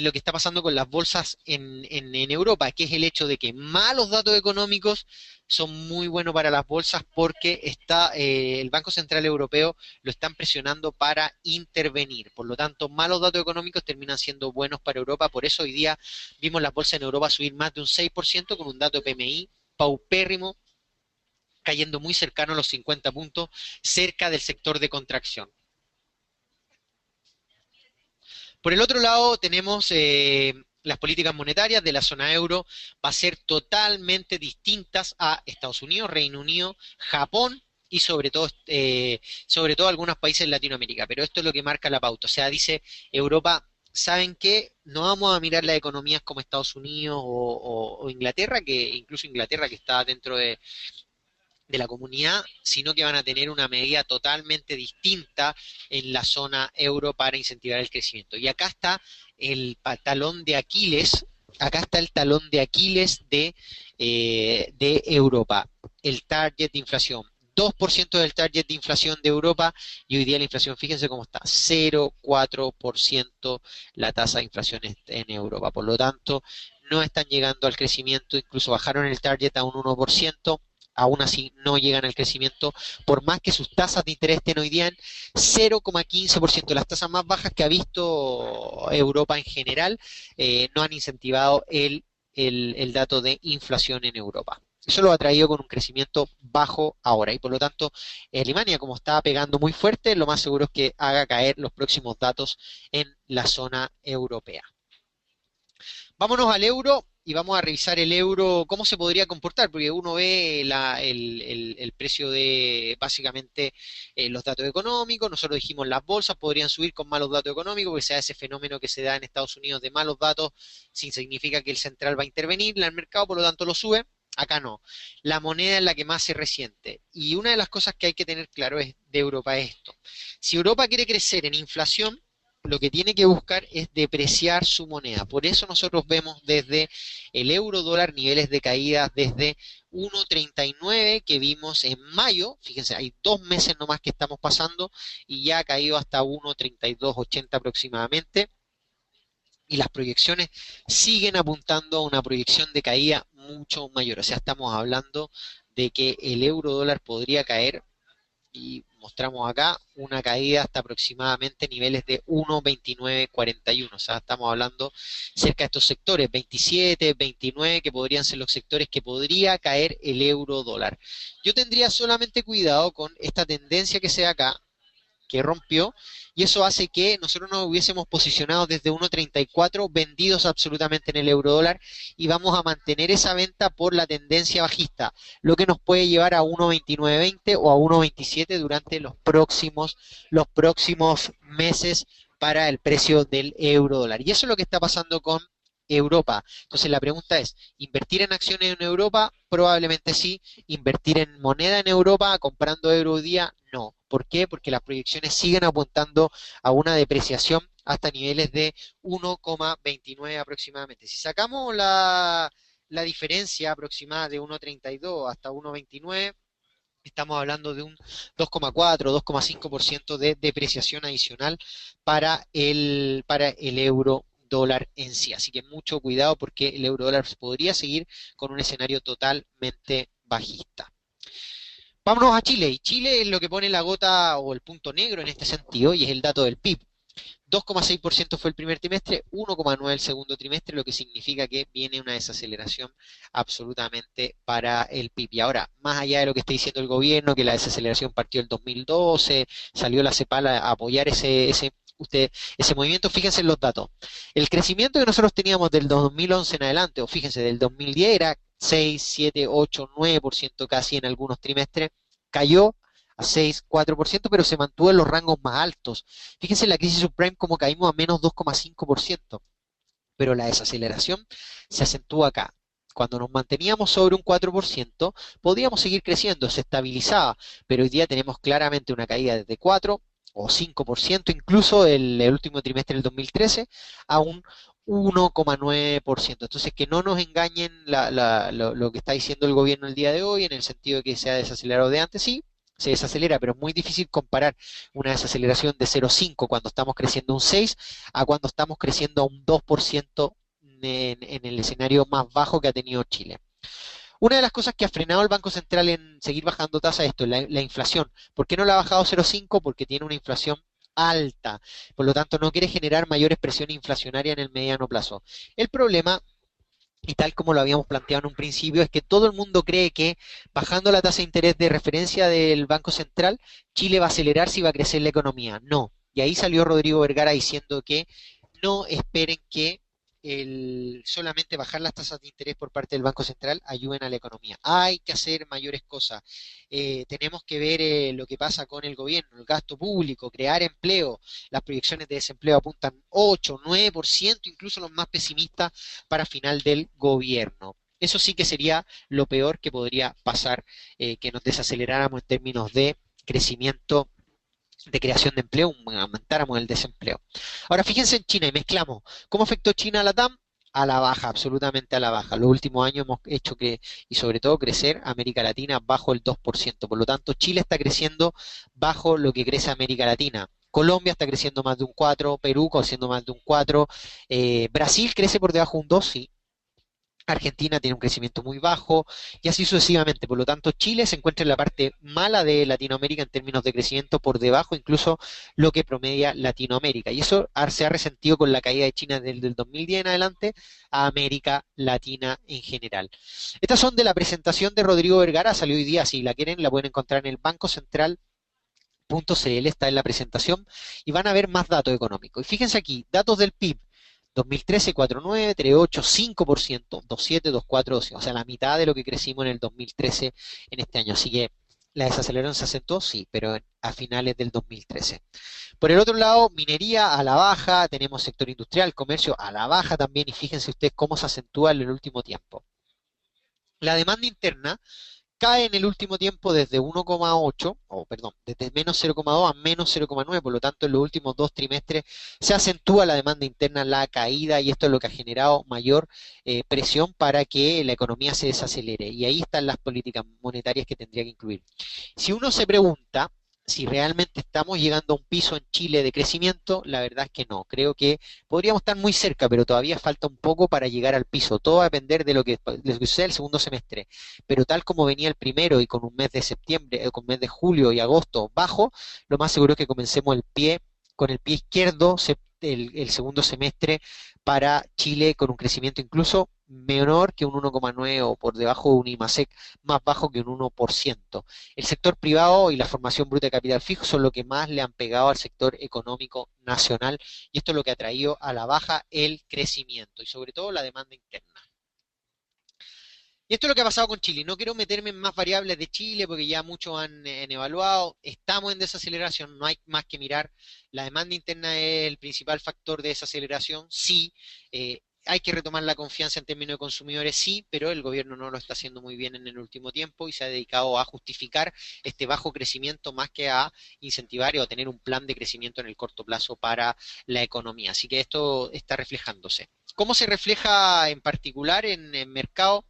lo que está pasando con las bolsas en Europa, que es el hecho de que malos datos económicos son muy buenos para las bolsas porque el Banco Central Europeo lo están presionando para intervenir. Por lo tanto, malos datos económicos terminan siendo buenos para Europa. Por eso hoy día vimos las bolsas en Europa subir más de un 6% con un dato de PMI paupérrimo, cayendo muy cercano a los 50 puntos, cerca del sector de contracción. Por el otro lado, tenemos las políticas monetarias de la zona euro, va a ser totalmente distintas a Estados Unidos, Reino Unido, Japón y sobre todo algunos países en Latinoamérica. Pero esto es lo que marca la pauta. O sea, dice Europa, ¿saben qué? No vamos a mirar las economías como Estados Unidos o Inglaterra, que incluso Inglaterra que está dentro de la comunidad, sino que van a tener una medida totalmente distinta en la zona euro para incentivar el crecimiento. Y acá está el talón de Aquiles, acá está el talón de Aquiles de Europa, el target de inflación. 2% del target de inflación de Europa y hoy día la inflación, fíjense cómo está, 0,4% la tasa de inflación en Europa. Por lo tanto, no están llegando al crecimiento, incluso bajaron el target a un 1%, aún así no llegan al crecimiento, por más que sus tasas de interés estén hoy día en 0,15%, las tasas más bajas que ha visto Europa en general, no han incentivado el dato de inflación en Europa. Eso lo ha traído con un crecimiento bajo ahora y por lo tanto Alemania, como está pegando muy fuerte, lo más seguro es que haga caer los próximos datos en la zona europea. Vámonos al euro y vamos a revisar el euro, cómo se podría comportar, porque uno ve el precio de básicamente los datos económicos, nosotros dijimos las bolsas podrían subir con malos datos económicos, porque sea ese fenómeno que se da en Estados Unidos de malos datos, sin significa que el central va a intervenir en el mercado, por lo tanto lo sube. Acá no. La moneda es la que más se resiente. Y una de las cosas que hay que tener claro de Europa es esto. Si Europa quiere crecer en inflación, lo que tiene que buscar es depreciar su moneda. Por eso nosotros vemos desde el euro dólar niveles de caída desde 1,39 que vimos en mayo. Fíjense, hay 2 meses nomás que estamos pasando y ya ha caído hasta 1,3280 aproximadamente. Y las proyecciones siguen apuntando a una proyección de caída mucho mayor. O sea, estamos hablando de que el euro dólar podría caer y mostramos acá una caída hasta aproximadamente niveles de 1,2941, o sea, estamos hablando cerca de estos sectores, 27, 29, que podrían ser los sectores que podría caer el euro dólar. Yo tendría solamente cuidado con esta tendencia que se da acá, que rompió, y eso hace que nosotros nos hubiésemos posicionado desde 1,34 vendidos absolutamente en el euro dólar y vamos a mantener esa venta por la tendencia bajista, lo que nos puede llevar a 1,2920 o a 1,27 durante los próximos meses para el precio del euro dólar. Y eso es lo que está pasando con Europa. Entonces la pregunta es, ¿invertir en acciones en Europa? Probablemente sí. ¿Invertir en moneda en Europa comprando euro hoy día? No. ¿Por qué? Porque las proyecciones siguen apuntando a una depreciación hasta niveles de 1,29 aproximadamente. Si sacamos la diferencia aproximada de 1,32 hasta 1,29, estamos hablando de un 2,4, 2,5% de depreciación adicional para el euro dólar en sí. Así que mucho cuidado porque el euro dólar podría seguir con un escenario totalmente bajista. Vámonos a Chile, y Chile es lo que pone la gota o el punto negro en este sentido, y es el dato del PIB. 2,6% fue el primer trimestre, 1,9% el segundo trimestre, lo que significa que viene una desaceleración absolutamente para el PIB. Y ahora, más allá de lo que está diciendo el gobierno, que la desaceleración partió el 2012, salió la CEPAL a apoyar ese movimiento, fíjense en los datos. El crecimiento que nosotros teníamos del 2011 en adelante, o fíjense, del 2010 era 6, 7, 8, 9% casi en algunos trimestres, cayó a 6, 4%, pero se mantuvo en los rangos más altos. Fíjense en la crisis subprime como caímos a menos 2,5%, pero la desaceleración se acentúa acá. Cuando nos manteníamos sobre un 4%, podíamos seguir creciendo, se estabilizaba, pero hoy día tenemos claramente una caída desde 4 o 5% incluso el último trimestre del 2013 a un 1,9%. Entonces, que no nos engañen lo que está diciendo el gobierno el día de hoy, en el sentido de que se ha desacelerado de antes, sí, se desacelera, pero es muy difícil comparar una desaceleración de 0,5 cuando estamos creciendo un 6 a cuando estamos creciendo a un 2% en el escenario más bajo que ha tenido Chile. Una de las cosas que ha frenado el Banco Central en seguir bajando tasas es esto, la inflación. ¿Por qué no la ha bajado 0,5? Porque tiene una inflación alta. Por lo tanto, no quiere generar mayores presiones inflacionarias en el mediano plazo. El problema, y tal como lo habíamos planteado en un principio, es que todo el mundo cree que bajando la tasa de interés de referencia del Banco Central, Chile va a acelerarse y va a crecer la economía. No. Y ahí salió Rodrigo Vergara diciendo que no esperen que solamente bajar las tasas de interés por parte del Banco Central ayuden a la economía. Hay que hacer mayores cosas. Tenemos que ver lo que pasa con el gobierno, el gasto público, crear empleo. Las proyecciones de desempleo apuntan 8, 9%, incluso los más pesimistas para final del gobierno. Eso sí que sería lo peor que podría pasar, que nos desaceleráramos en términos de crecimiento, de creación de empleo, aumentáramos el desempleo. Ahora fíjense en China y mezclamos. ¿Cómo afectó China a la TAM? A la baja, absolutamente a la baja. Los últimos años hemos hecho que, y sobre todo crecer América Latina bajo el 2%. Por lo tanto, Chile está creciendo bajo lo que crece América Latina. Colombia está creciendo más de un 4, Perú creciendo más de un 4, Brasil crece por debajo de un 2, sí, Argentina tiene un crecimiento muy bajo y así sucesivamente. Por lo tanto, Chile se encuentra en la parte mala de Latinoamérica en términos de crecimiento, por debajo incluso lo que promedia Latinoamérica. Y eso se ha resentido con la caída de China desde el 2010 en adelante a América Latina en general. Estas son de la presentación de Rodrigo Vergara, salió hoy día, si la quieren la pueden encontrar en el Banco Central. .cl está en la presentación y van a ver más datos económicos. Y fíjense aquí, datos del PIB. 2013 4,9, 3,8, 5%, 2,7, 2,4, 2,5. O sea, la mitad de lo que crecimos en el 2013 en este año. Así que la desaceleración se acentuó, sí, pero a finales del 2013. Por el otro lado, minería a la baja, tenemos sector industrial, comercio a la baja también, y fíjense ustedes cómo se acentúa en el último tiempo. La demanda interna cae en el último tiempo desde 1,8, o perdón, desde menos 0,2 a menos 0,9, por lo tanto en los últimos dos trimestres se acentúa la demanda interna, la caída, y esto es lo que ha generado mayor presión para que la economía se desacelere. Y ahí están las políticas monetarias que tendría que incluir. Si uno se pregunta si realmente estamos llegando a un piso en Chile de crecimiento, la verdad es que no. Creo que podríamos estar muy cerca, pero todavía falta un poco para llegar al piso. Todo va a depender de lo que suceda el segundo semestre, pero tal como venía el primero y con un mes de septiembre, con un mes de julio y agosto bajo, lo más seguro es que comencemos con el pie izquierdo el segundo semestre para Chile con un crecimiento incluso menor que un 1,9 o por debajo de un IMASEC más bajo que un 1%. El sector privado y la formación bruta de capital fijo son lo que más le han pegado al sector económico nacional, y esto es lo que ha traído a la baja el crecimiento y sobre todo la demanda interna. Y esto es lo que ha pasado con Chile. No quiero meterme en más variables de Chile porque ya muchos han evaluado. Estamos en desaceleración, no hay más que mirar. La demanda interna es el principal factor de desaceleración, sí. Hay que retomar la confianza en términos de consumidores, sí, pero el gobierno no lo está haciendo muy bien en el último tiempo y se ha dedicado a justificar este bajo crecimiento más que a incentivar o a tener un plan de crecimiento en el corto plazo para la economía. Así que esto está reflejándose. ¿Cómo se refleja en particular en el mercado?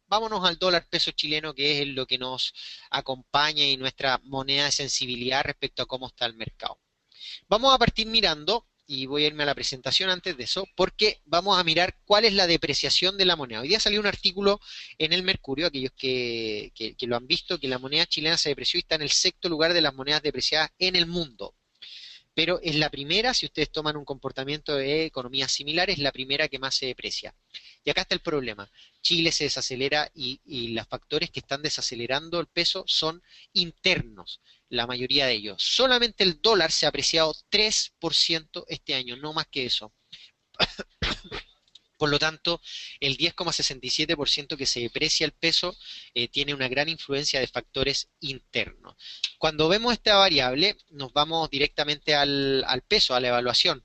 Vámonos al dólar peso chileno, que es lo que nos acompaña y nuestra moneda de sensibilidad respecto a cómo está el mercado. Vamos a partir mirando, y voy a irme a la presentación antes de eso, porque vamos a mirar cuál es la depreciación de la moneda. Hoy día salió un artículo en el Mercurio, aquellos que lo han visto, que la moneda chilena se depreció y está en el sexto lugar de las monedas depreciadas en el mundo. Pero es la primera, si ustedes toman un comportamiento de economías similares, es la primera que más se deprecia. Y acá está el problema. Chile se desacelera y los factores que están desacelerando el peso son internos, la mayoría de ellos. Solamente el dólar se ha apreciado 3% este año, no más que eso. Por lo tanto, el 10,67% que se deprecia el peso tiene una gran influencia de factores internos. Cuando vemos esta variable, nos vamos directamente al peso, a la evaluación.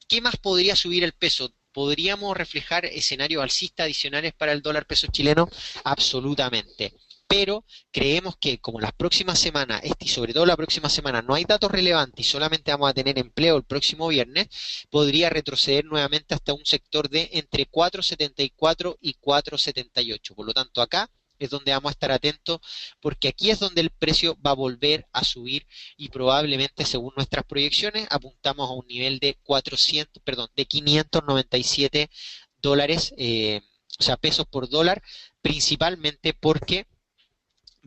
¿Qué más podría subir el peso? ¿Podríamos reflejar escenarios alcistas adicionales para el dólar peso chileno? Absolutamente. pero creemos que como las próximas semanas, y sobre todo la próxima semana, no hay datos relevantes y solamente vamos a tener empleo el próximo viernes, podría retroceder nuevamente hasta un sector de entre 4,74 y 4,78. Por lo tanto, acá es donde vamos a estar atentos, porque aquí es donde el precio va a volver a subir y probablemente, según nuestras proyecciones, apuntamos a un nivel de 597 dólares, o sea, pesos por dólar, principalmente porque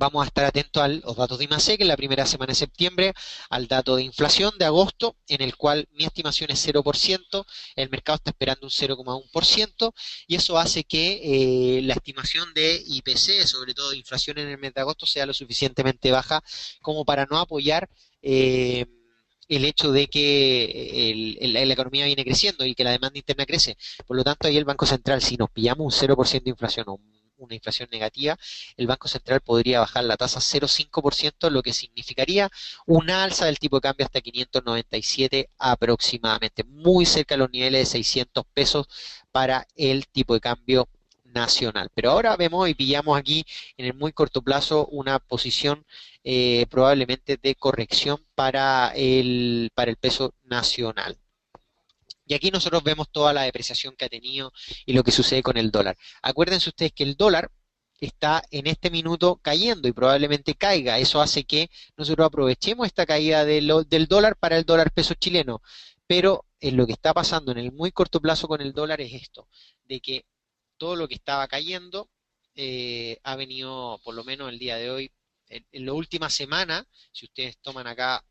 vamos a estar atentos a los datos de IMASEC en la primera semana de septiembre, al dato de inflación de agosto, en el cual mi estimación es 0%, el mercado está esperando un 0,1%, y eso hace que la estimación de IPC, sobre todo de inflación en el mes de agosto, sea lo suficientemente baja como para no apoyar el hecho de que la economía viene creciendo y que la demanda interna crece. Por lo tanto, ahí el Banco Central, si nos pillamos un 0% de inflación o una inflación negativa, el Banco Central podría bajar la tasa 0,5%, lo que significaría una alza del tipo de cambio hasta 597 aproximadamente, muy cerca de los niveles de 600 pesos para el tipo de cambio nacional. Pero ahora vemos y pillamos aquí en el muy corto plazo una posición probablemente de corrección para el peso nacional. Y aquí nosotros vemos toda la depreciación que ha tenido y lo que sucede con el dólar. Acuérdense ustedes que el dólar está en este minuto cayendo y probablemente caiga. Eso hace que nosotros aprovechemos esta caída del dólar para el dólar peso chileno. Pero lo que está pasando en el muy corto plazo con el dólar es esto, de que todo lo que estaba cayendo ha venido, por lo menos el día de hoy, en la última semana, si ustedes toman acá,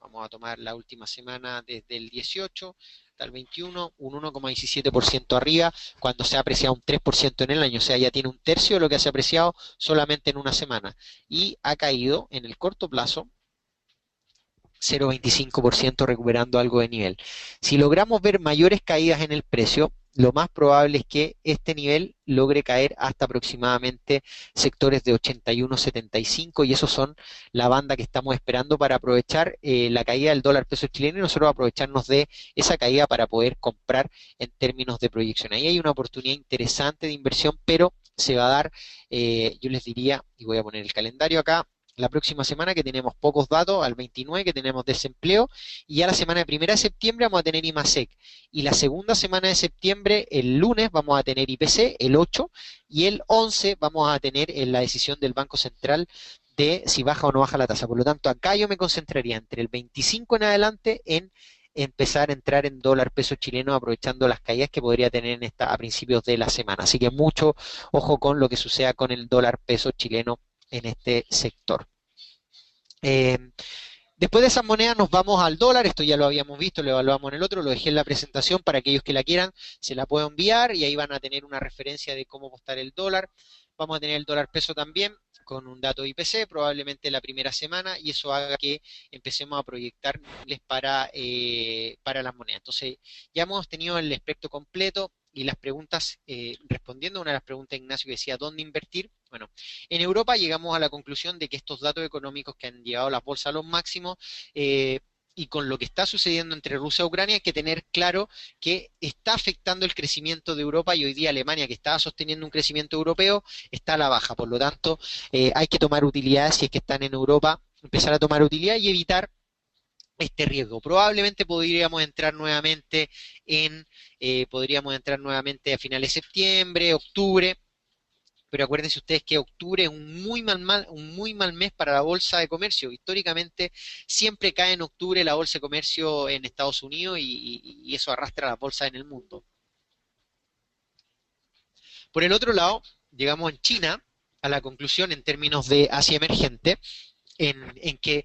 vamos a tomar la última semana desde el 18 hasta el 21, un 1,17% arriba, cuando se ha apreciado un 3% en el año, o sea, ya tiene un tercio de lo que se ha apreciado solamente en una semana, y ha caído en el corto plazo 0,25% recuperando algo de nivel. Si logramos ver mayores caídas en el precio, lo más probable es que este nivel logre caer hasta aproximadamente sectores de 81,75 y esos son la banda que estamos esperando para aprovechar la caída del dólar peso chileno y nosotros aprovecharnos de esa caída para poder comprar en términos de proyección. Ahí hay una oportunidad interesante de inversión, pero se va a dar, yo les diría, y voy a poner el calendario acá, la próxima semana que tenemos pocos datos, al 29 que tenemos desempleo, y ya la semana de 1 de septiembre vamos a tener IMASEC, y la segunda semana de septiembre, el lunes, vamos a tener IPC, el 8, y el 11 vamos a tener la decisión del Banco Central de si baja o no baja la tasa. Por lo tanto, acá yo me concentraría entre el 25 en adelante en empezar a entrar en dólar peso chileno aprovechando las caídas que podría tener a principios de la semana. Así que mucho ojo con lo que suceda con el dólar peso chileno en este sector. Eh, Después de esas monedas nos vamos al dólar, esto ya lo habíamos visto, lo evaluamos en el otro, lo dejé en la presentación para aquellos que la quieran, se la puedo enviar y ahí van a tener una referencia de cómo costar el dólar. Vamos a tener el dólar peso también con un dato IPC, probablemente la primera semana, y eso haga que empecemos a proyectarles para las monedas. Entonces, ya hemos tenido el espectro completo y las preguntas, respondiendo a una de las preguntas de Ignacio que decía, ¿dónde invertir? Bueno, en Europa llegamos a la conclusión de que estos datos económicos que han llevado las bolsas a los máximos, y con lo que está sucediendo entre Rusia y Ucrania, hay que tener claro que está afectando el crecimiento de Europa y hoy día Alemania, que estaba sosteniendo un crecimiento europeo, está a la baja. Por lo tanto, hay que tomar utilidades si es que están en Europa, empezar a tomar utilidad y evitar este riesgo. Probablemente podríamos entrar nuevamente a finales de septiembre, octubre, pero acuérdense ustedes que octubre es un muy mal mes para la bolsa de comercio. Históricamente siempre cae en octubre la bolsa de comercio en Estados Unidos y eso arrastra las bolsas en el mundo. Por el otro lado, llegamos en China a la conclusión en términos de Asia emergente, en que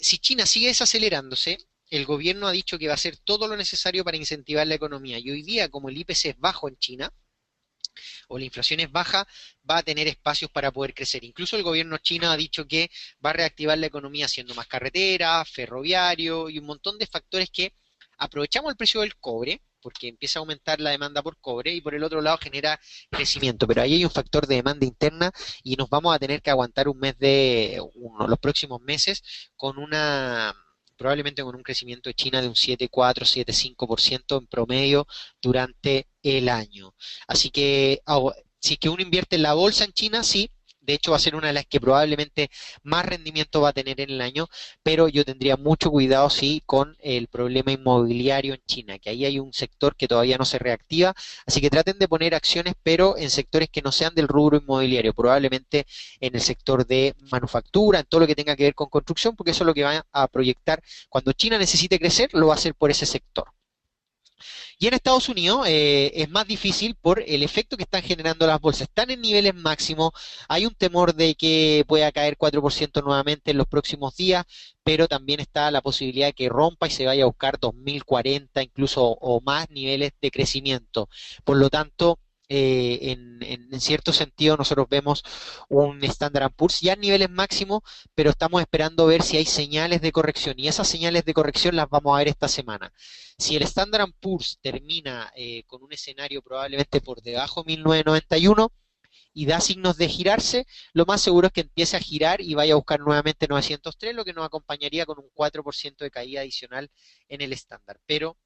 si China sigue desacelerándose, el gobierno ha dicho que va a hacer todo lo necesario para incentivar la economía. Y hoy día, como el IPC es bajo en China, o la inflación es baja, va a tener espacios para poder crecer. Incluso el gobierno chino ha dicho que va a reactivar la economía haciendo más carreteras, ferroviario y un montón de factores que aprovechamos el precio del cobre, porque empieza a aumentar la demanda por cobre y por el otro lado genera crecimiento, pero ahí hay un factor de demanda interna y nos vamos a tener que aguantar los próximos meses con probablemente con un crecimiento de China de un 7,4, 7,5% en promedio durante el año. Así que si es que uno invierte en la bolsa en China, sí, De hecho, va a ser una de las que probablemente más rendimiento va a tener en el año, pero yo tendría mucho cuidado, sí, con el problema inmobiliario en China, que ahí hay un sector que todavía no se reactiva, así que traten de poner acciones, pero en sectores que no sean del rubro inmobiliario, probablemente en el sector de manufactura, en todo lo que tenga que ver con construcción, porque eso es lo que va a proyectar. Cuando China necesite crecer, lo va a hacer por ese sector. Y en Estados Unidos es más difícil por el efecto que están generando las bolsas. Están en niveles máximos, hay un temor de que pueda caer 4% nuevamente en los próximos días, pero también está la posibilidad de que rompa y se vaya a buscar 2040 incluso o más niveles de crecimiento. Por lo tanto, en cierto sentido nosotros vemos un Standard Poor's ya en niveles máximos, pero estamos esperando ver si hay señales de corrección y esas señales de corrección las vamos a ver esta semana. Si el Standard Poor's termina con un escenario probablemente por debajo de 1991 y da signos de girarse, lo más seguro es que empiece a girar y vaya a buscar nuevamente 903, lo que nos acompañaría con un 4% de caída adicional en el estándar. Pero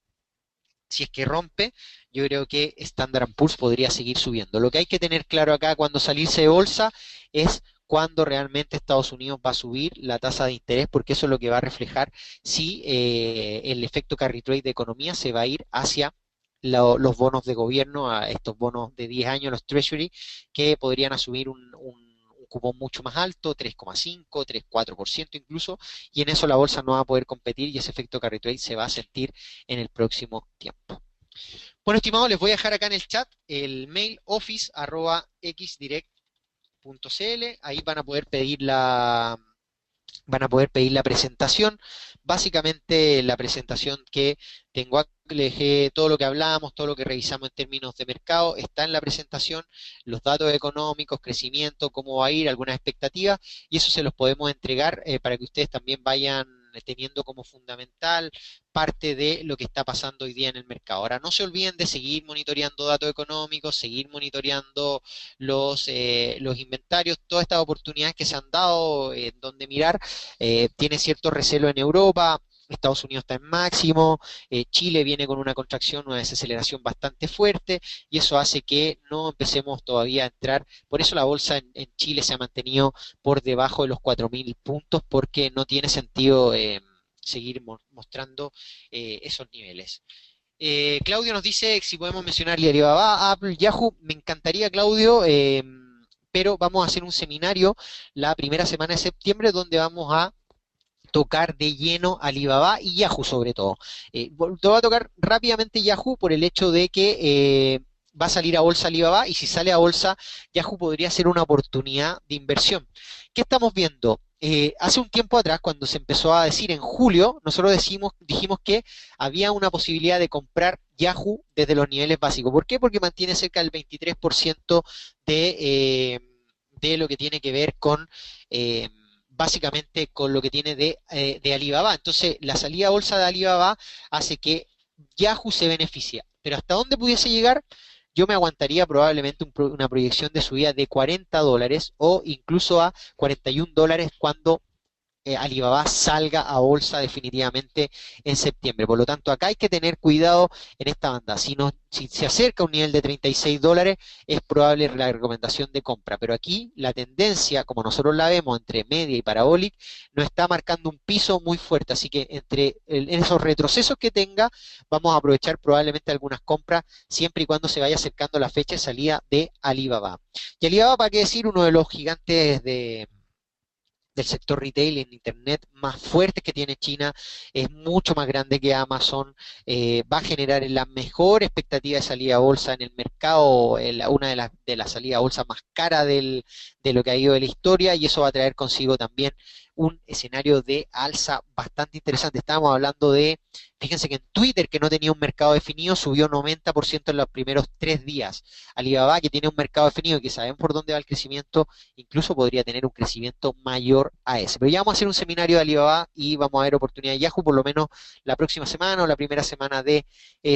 si es que rompe, yo creo que Standard Poor's podría seguir subiendo. Lo que hay que tener claro acá cuando salirse de bolsa es cuando realmente Estados Unidos va a subir la tasa de interés, porque eso es lo que va a reflejar si el efecto carry trade de economía se va a ir hacia los bonos de gobierno, a estos bonos de 10 años, los Treasury, que podrían asumir un cupón mucho más alto, 3,5, 3,4% incluso, y en eso la bolsa no va a poder competir y ese efecto carry trade se va a sentir en el próximo tiempo. Bueno, estimados, les voy a dejar acá en el chat el mail office@xdirect.cl, ahí van a poder pedir la presentación. Básicamente la presentación que tengo acá, le dejé todo lo que hablamos, todo lo que revisamos en términos de mercado, está en la presentación, los datos económicos, crecimiento, cómo va a ir, algunas expectativas, y eso se los podemos entregar para que ustedes también vayan teniendo como fundamental parte de lo que está pasando hoy día en el mercado. Ahora, no se olviden de seguir monitoreando datos económicos, seguir monitoreando los inventarios, todas estas oportunidades que se han dado, donde mirar, tiene cierto recelo en Europa. Estados Unidos está en máximo, Chile viene con una contracción, una desaceleración bastante fuerte y eso hace que no empecemos todavía a entrar. Por eso la bolsa en Chile se ha mantenido por debajo de los 4.000 puntos porque no tiene sentido seguir mostrando esos niveles. Claudio nos dice si podemos mencionar Alibaba, Apple, Yahoo. Me encantaría, Claudio, pero vamos a hacer un seminario la primera semana de septiembre donde vamos a tocar de lleno Alibaba y Yahoo sobre todo. Te voy a tocar rápidamente Yahoo por el hecho de que va a salir a bolsa Alibaba y si sale a bolsa Yahoo podría ser una oportunidad de inversión. ¿Qué estamos viendo? Hace un tiempo atrás, cuando se empezó a decir en julio, nosotros dijimos que había una posibilidad de comprar Yahoo desde los niveles básicos. ¿Por qué? Porque mantiene cerca del 23% de lo que tiene que ver con básicamente con lo que tiene de Alibaba. Entonces, la salida a bolsa de Alibaba hace que Yahoo se beneficie. Pero hasta dónde pudiese llegar, yo me aguantaría probablemente una proyección de subida de $40 o incluso a $41 cuando Alibaba salga a bolsa definitivamente en septiembre. Por lo tanto, acá hay que tener cuidado en esta banda. Si se acerca a un nivel de $36, es probable la recomendación de compra. Pero aquí la tendencia, como nosotros la vemos entre media y parabólica, nos está marcando un piso muy fuerte. Así que en esos retrocesos que tenga, vamos a aprovechar probablemente algunas compras siempre y cuando se vaya acercando la fecha de salida de Alibaba. Y Alibaba, para qué decir, uno de los gigantes del sector retail en Internet más fuertes que tiene China, es mucho más grande que Amazon, va a generar la mejor expectativa de salida a bolsa en el mercado, una de las salidas a bolsa más caras de lo que ha ido de la historia, y eso va a traer consigo también un escenario de alza bastante interesante. Estábamos hablando de, fíjense que en Twitter, que no tenía un mercado definido, subió 90% en los primeros 3 días. Alibaba, que tiene un mercado definido y que saben por dónde va el crecimiento, incluso podría tener un crecimiento mayor a ese. Pero ya vamos a hacer un seminario de Alibaba y vamos a ver oportunidad de Yahoo por lo menos la próxima semana o la primera semana de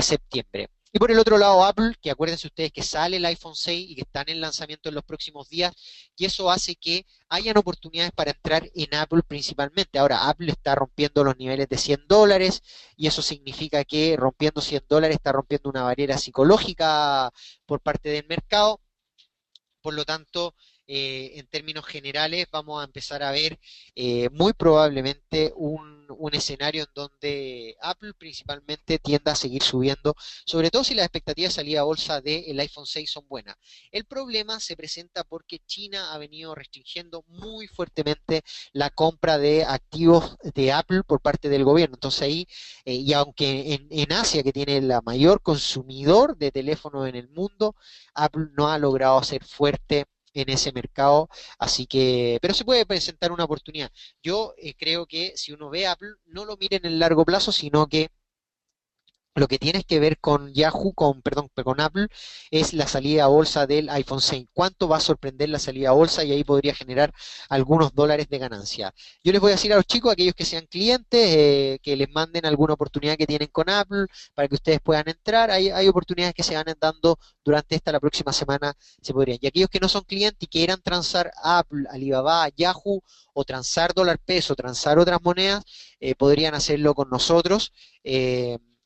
septiembre. Y por el otro lado, Apple, que acuérdense ustedes que sale el iPhone 6 y que están en lanzamiento en los próximos días, y eso hace que hayan oportunidades para entrar en Apple principalmente. Ahora, Apple está rompiendo los niveles de $100 y eso significa que rompiendo $100 está rompiendo una barrera psicológica por parte del mercado. Por lo tanto, en términos generales vamos a empezar a ver muy probablemente un escenario en donde Apple principalmente tienda a seguir subiendo, sobre todo si las expectativas de salida a bolsa del iPhone 6 son buenas. El problema se presenta porque China ha venido restringiendo muy fuertemente la compra de activos de Apple por parte del gobierno. Entonces ahí, y aunque en Asia, que tiene el mayor consumidor de teléfonos en el mundo, Apple no ha logrado ser fuerte en ese mercado, así que, pero se puede presentar una oportunidad. Yo creo que si uno ve Apple, no lo mire en el largo plazo, sino que lo que tienes que ver con Yahoo, perdón, con Apple, es la salida a bolsa del iPhone 6. ¿Cuánto va a sorprender la salida a bolsa? Y ahí podría generar algunos dólares de ganancia. Yo les voy a decir a los chicos, aquellos que sean clientes, que les manden alguna oportunidad que tienen con Apple para que ustedes puedan entrar. Hay oportunidades que se van dando durante la próxima semana, se podrían. Y aquellos que no son clientes y quieran transar Apple, Alibaba, Yahoo o transar dólar peso, transar otras monedas, podrían hacerlo con nosotros.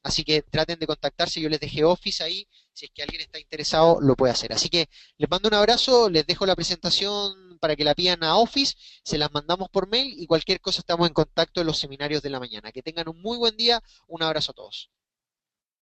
Así que traten de contactarse, yo les dejé Office ahí, si es que alguien está interesado lo puede hacer. Así que les mando un abrazo, les dejo la presentación para que la pidan a Office, se las mandamos por mail y cualquier cosa estamos en contacto en los seminarios de la mañana. Que tengan un muy buen día, un abrazo a todos.